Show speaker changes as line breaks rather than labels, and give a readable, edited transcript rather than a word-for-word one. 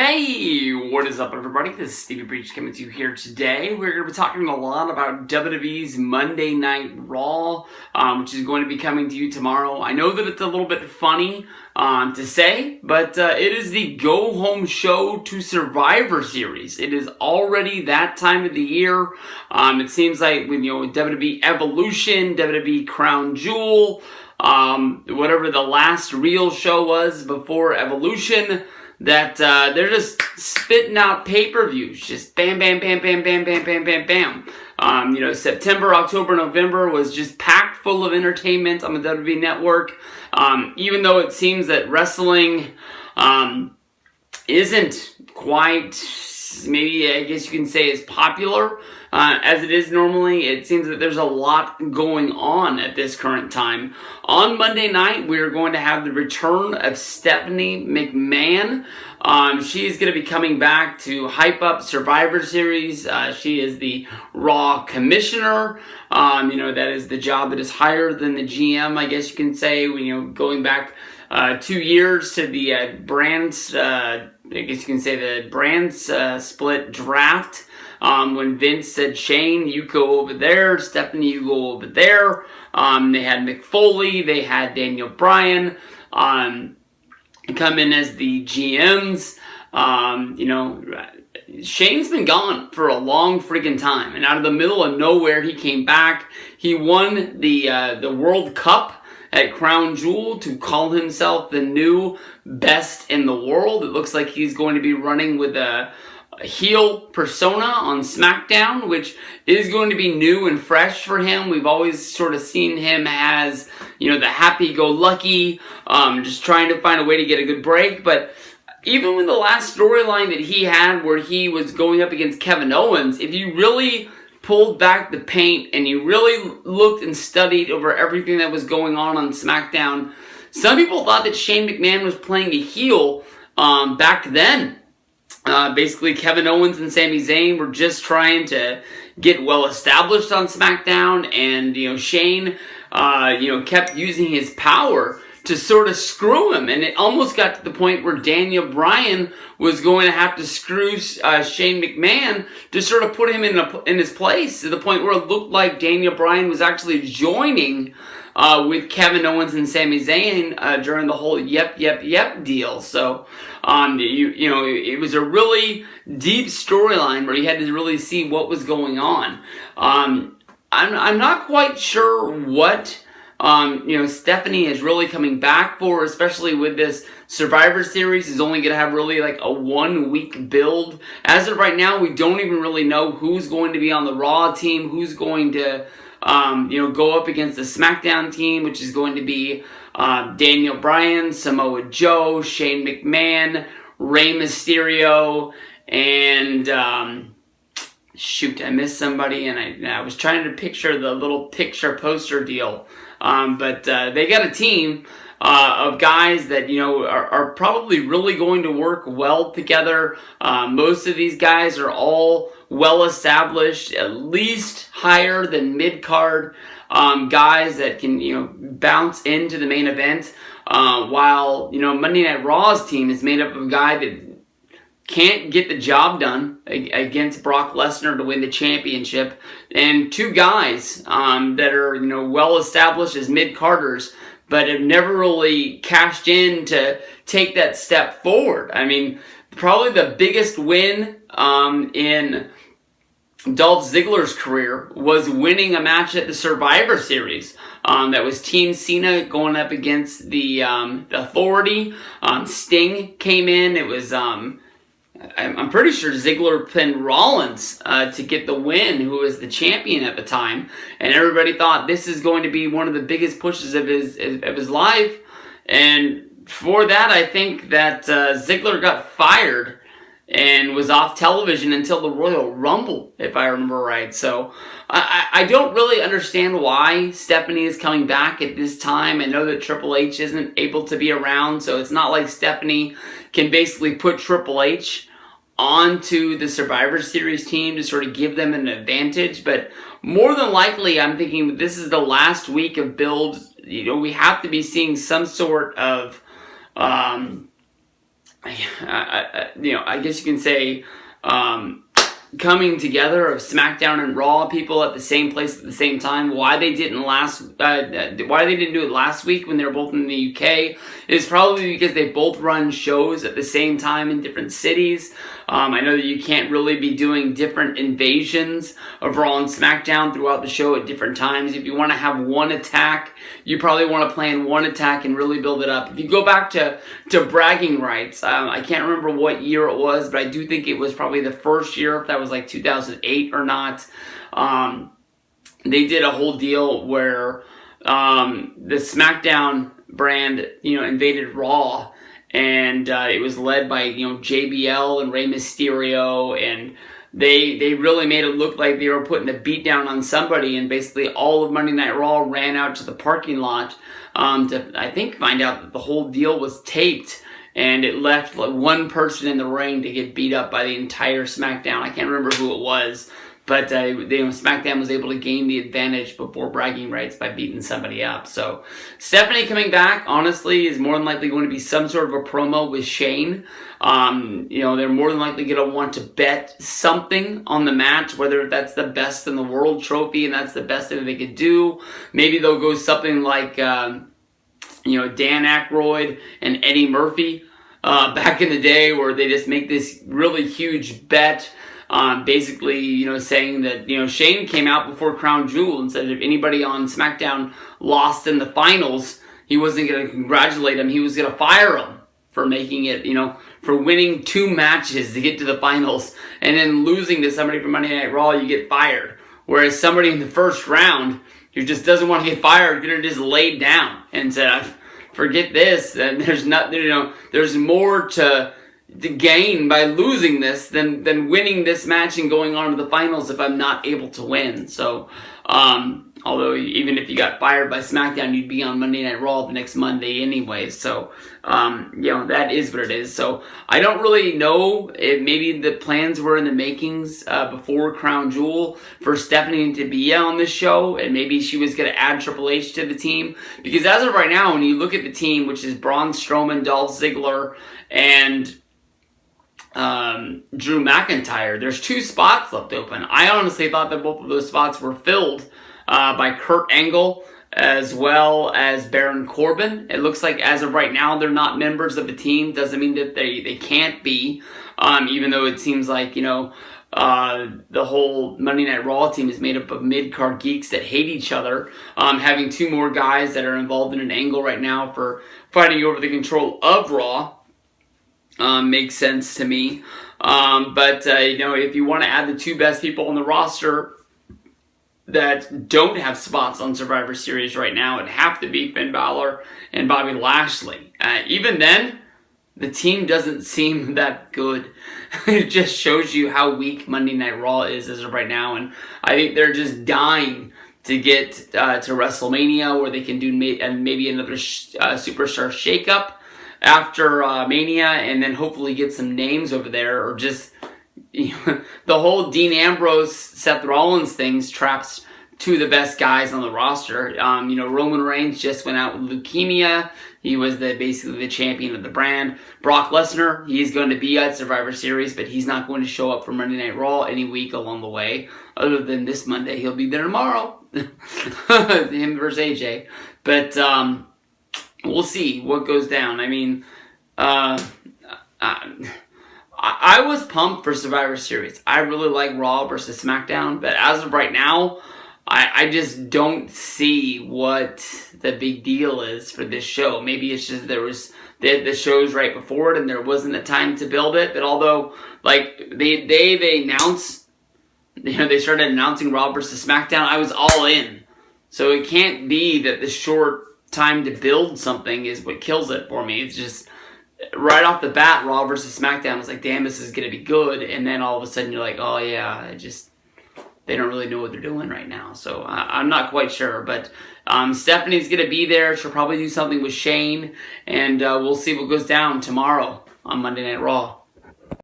Hey, what is up everybody? This is Stevie Breach coming to you here today. We're going to be talking a lot about WWE's Monday Night Raw, which is going to be coming to you tomorrow. I know that it's a little bit funny to say, but it is the go-home show to Survivor Series. It is already that time of the year. It seems like with WWE Evolution, WWE Crown Jewel, whatever the last real show was before Evolution, that they're just spitting out pay-per-views, just bam, bam, bam, bam, bam, bam, bam, bam, bam. September, October, November was just packed full of entertainment on the WWE Network. Even though it seems that wrestling isn't quite, maybe I guess you can say, as popular as it is normally, it seems that there's a lot going on at this current time. On Monday night, we're going to have the return of Stephanie McMahon. She is going to be coming back to hype up Survivor Series. She is the Raw commissioner. That is the job that is higher than the GM, I guess you can say. Going back 2 years to the brands, I guess you can say the brands split draft. When Vince said, Shane, you go over there, Stephanie, you go over there. They had Mick Foley, they had Daniel Bryan come in as the GMs. Shane's been gone for a long freaking time, and out of the middle of nowhere, he came back. He won the World Cup at Crown Jewel to call himself the new best in the world. It looks like he's going to be running with a heel persona on SmackDown, which is going to be new and fresh for him. We've always sort of seen him as, the happy-go-lucky, just trying to find a way to get a good break. But even with the last storyline that he had where he was going up against Kevin Owens, if you really pulled back the paint and you really looked and studied over everything that was going on SmackDown, some people thought that Shane McMahon was playing a heel back then. Basically, Kevin Owens and Sami Zayn were just trying to get well established on SmackDown, and Shane, kept using his power to sort of screw him, and it almost got to the point where Daniel Bryan was going to have to screw Shane McMahon to sort of put him in his place, to the point where it looked like Daniel Bryan was actually joining with Kevin Owens and Sami Zayn during the whole yep deal. So, it was a really deep storyline where you had to really see what was going on. I'm not quite sure what Stephanie is really coming back for, especially with this Survivor Series is only going to have really like a 1 week build. As of right now, we don't even really know who's going to be on the Raw team, who's going to go up against the SmackDown team, which is going to be Daniel Bryan, Samoa Joe, Shane McMahon, Rey Mysterio, and I missed somebody, and I was trying to picture the little picture poster deal, but they got a team of guys that are probably really going to work well together. Most of these guys are all well established, at least higher than mid-card guys that can bounce into the main event, while Monday Night Raw's team is made up of a guy that can't get the job done against Brock Lesnar to win the championship, and two guys that are well established as mid-carders but have never really cashed in to take that step forward. I mean, probably the biggest win in Dolph Ziggler's career was winning a match at the Survivor Series. That was Team Cena going up against the Authority. Sting came in. It was I'm pretty sure Ziggler pinned Rollins to get the win, who was the champion at the time, and everybody thought this is going to be one of the biggest pushes of his life. And for that, I think that Ziggler got fired and was off television until the Royal Rumble, if I remember right. So I don't really understand why Stephanie is coming back at this time. I know that Triple H isn't able to be around, so it's not like Stephanie can basically put Triple H onto the Survivor Series team to sort of give them an advantage. But more than likely, I'm thinking this is the last week of build. We have to be seeing some sort of I guess you can say, coming together of SmackDown and Raw people at the same place at the same time. Why they didn't do it last week when they were both in the UK is probably because they both run shows at the same time in different cities. I know that you can't really be doing different invasions of Raw and SmackDown throughout the show at different times. If you want to have one attack, you probably want to plan one attack and really build it up. If you go back to bragging rights, I can't remember what year it was, but I do think it was probably the first year, if that was like 2008 or not. They did a whole deal where the SmackDown brand, invaded Raw, and it was led by JBL and Rey Mysterio, and they really made it look like they were putting a beat down on somebody, and basically all of Monday Night Raw ran out to the parking lot to, I think, find out that the whole deal was taped, and it left like one person in the ring to get beat up by the entire SmackDown. I can't remember who it was, but SmackDown was able to gain the advantage before bragging rights by beating somebody up. So Stephanie coming back, honestly, is more than likely going to be some sort of a promo with Shane. They're more than likely going to want to bet something on the match, whether that's the best in the world trophy and that's the best that they could do. Maybe they'll go something like, Dan Aykroyd and Eddie Murphy back in the day, where they just make this really huge bet. Basically, saying that, Shane came out before Crown Jewel and said if anybody on SmackDown lost in the finals, he wasn't going to congratulate him. He was going to fire him for making it, for winning 2 matches to get to the finals and then losing to somebody from Monday Night Raw, you get fired. Whereas somebody in the first round who just doesn't want to get fired could have just laid down and said, forget this, and there's there's more to gain by losing this than winning this match and going on to the finals if I'm not able to win. So, although even if you got fired by SmackDown, you'd be on Monday Night Raw the next Monday anyway. So, that is what it is. So, I don't really know if maybe the plans were in the makings before Crown Jewel for Stephanie to be on this show, and maybe she was going to add Triple H to the team. Because as of right now, when you look at the team, which is Braun Strowman, Dolph Ziggler, and Drew McIntyre, there's 2 spots left open. I honestly thought that both of those spots were filled by Kurt Angle as well as Baron Corbin. It looks like as of right now they're not members of the team. Doesn't mean that they can't be, even though it seems like the whole Monday Night Raw team is made up of mid-card geeks that hate each other. Having 2 more guys that are involved in an angle right now for fighting over the control of Raw makes sense to me. But if you want to add the 2 best people on the roster that don't have spots on Survivor Series right now, it'd have to be Finn Balor and Bobby Lashley. Even then, the team doesn't seem that good. It just shows you how weak Monday Night Raw is as of right now, and I think they're just dying to get to WrestleMania, where they can do maybe another superstar shakeup after Mania, and then hopefully get some names over there, or just the whole Dean Ambrose, Seth Rollins things traps 2 of the best guys on the roster. Roman Reigns just went out with leukemia. He was basically the champion of the brand. Brock Lesnar, he's going to be at Survivor Series, but he's not going to show up for Monday Night Raw any week along the way, other than this Monday. He'll be there tomorrow. Him versus AJ. But we'll see what goes down. I mean, I was pumped for Survivor Series. I really like Raw versus SmackDown, but as of right now, I just don't see what the big deal is for this show. Maybe it's just the shows right before it and there wasn't a time to build it. But although, they announced, they started announcing Raw versus SmackDown, I was all in. So it can't be that the short time to build something is what kills it for me. It's just, right off the bat, Raw versus SmackDown, I was like, damn, this is going to be good. And then all of a sudden you're like, oh yeah, they don't really know what they're doing right now. So I'm not quite sure. But Stephanie's going to be there. She'll probably do something with Shane. And we'll see what goes down tomorrow on Monday Night Raw.